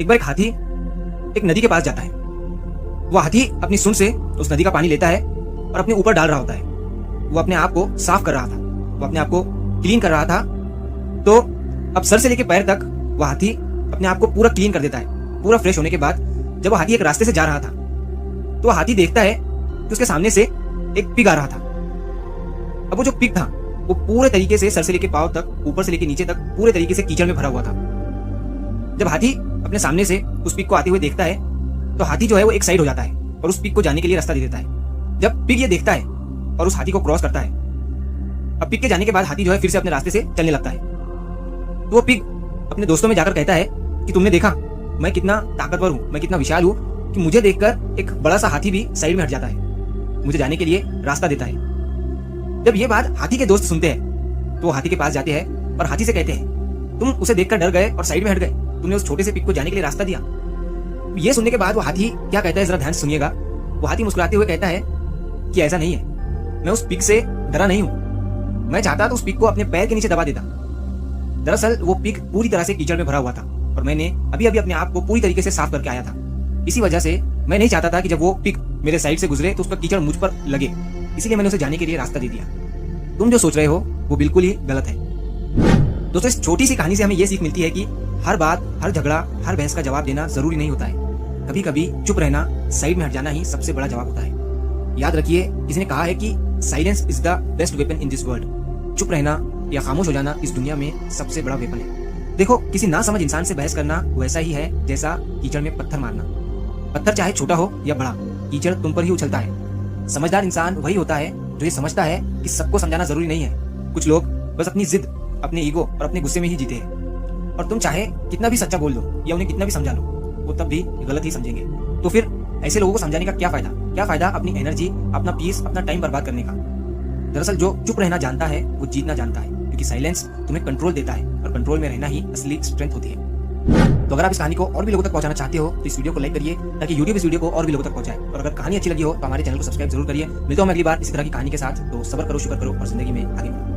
एक बार एक हाथी एक नदी के पास जाता है। वो हाथी अपनी सूंड से उस नदी का पानी लेता है और अपने ऊपर डाल रहा होता है। वो अपने आप को साफ कर रहा था, वो अपने आप को क्लीन कर रहा था। तो अब सर से लेके पैर तक वो हाथी अपने आप को पूरा क्लीन कर देता है। पूरा फ्रेश होने के बाद जब वो हाथी एक रास्ते से जा रहा था तो वो हाथी देखता है कि उसके सामने से एक पिग आ रहा था। अब वो जो पिग था वो पूरे तरीके से सर से लेके पांव तक, ऊपर से लेके नीचे तक पूरे तरीके से कीचड़ में भरा हुआ था। जब हाथी अपने सामने से उस पिग को आते हुए देखता है तो हाथी जो है वो एक साइड हो जाता है और उस पिग को जाने के लिए रास्ता दे देता है। जब पिग ये देखता है और उस हाथी को क्रॉस करता है, अब पिग के जाने के बाद हाथी जो है फिर से अपने रास्ते से चलने लगता है। तो वो पिग अपने दोस्तों में जाकर कहता है कि तुमने देखा मैं कितना ताकतवर हूं, मैं कितना विशाल हूं कि मुझे देखकर एक बड़ा सा हाथी भी साइड में हट जाता है, मुझे जाने के लिए रास्ता देता है। जब ये बात हाथी के दोस्त सुनते हैं तो वो हाथी के पास जाते हैं और हाथी से कहते हैं तुम उसे देखकर डर गए और साइड में हट गए, तुमने उस छोटे से पिग को जाने के लिए रास्ता दिया। ये सुनने के बाद वो हाथी क्या कहता है जरा ध्यान सुनिएगा। वो हाथी मुस्कुराते हुए कहता है कि ऐसा नहीं है, मैं उस पिग से डरा नहीं हूं, मैं चाहता तो उस पिग को अपने पैर के नीचे दबा देता। दरअसल वो पिग पूरी तरह से कीचड़ में भरा हुआ था और मैंने अभी अभी अपने आप को पूरी तरीके से साफ करके आया था। इसी वजह से मैं नहीं चाहता था कि जब वो पिग मेरे साइड से गुजरे तो उसका कीचड़ मुझ पर लगे, इसीलिए मैंने उसे जाने के लिए रास्ता दे दिया। तुम जो सोच रहे हो वो बिल्कुल ही गलत है। दोस्तों, इस छोटी सी कहानी से हमें ये सीख मिलती है कि हर बात, हर झगड़ा, हर बहस का जवाब देना जरूरी नहीं होता है। कभी कभी चुप रहना, साइड में हट जाना ही सबसे बड़ा जवाब होता है। याद रखिए, किसी ने कहा है कि silence is the best weapon in this world. चुप रहना या खामोश हो जाना इस दुनिया में सबसे बड़ा वेपन है। देखो, किसी ना समझ इंसान से बहस करना वैसा ही है जैसा कीचड़ में पत्थर मारना। पत्थर चाहे छोटा हो या बड़ा, कीचड़ तुम पर ही उछलता है। समझदार इंसान वही होता है जो ये समझता है कि सबको समझाना जरूरी नहीं है। कुछ लोग बस अपनी जिद, अपने ईगो और अपने गुस्से में ही जीते हैं, और तुम चाहे कितना भी सच्चा बोल दो या उन्हें कितना भी समझा लो, वो तब भी गलत ही समझेंगे। तो फिर ऐसे लोगों को समझाने का क्या फायदा? क्या फायदा अपनी एनर्जी, अपना पीस, अपना टाइम बर्बाद करने का? दरअसल जो चुप रहना जानता है वो जीतना जानता है, क्योंकि साइलेंस तुम्हें कंट्रोल देता है और कंट्रोल में रहना ही असली स्ट्रेंथ होती है। तो अगर आप इस कहानी को और भी लोगों तक पहुंचाना चाहते हो तो इस वीडियो को लाइक करिए ताकि यूट्यूब इस वीडियो को और भी लोगों तक पहुंचाए। और अगर कहानी अच्छी लगी हो तो हमारे चैनल को सब्सक्राइब जरूर करिए। मिलता हूं अगली बार इसी तरह की कहानी के साथ। तो सब्र करो, शुक्र करो और जिंदगी में आगे बढ़ो।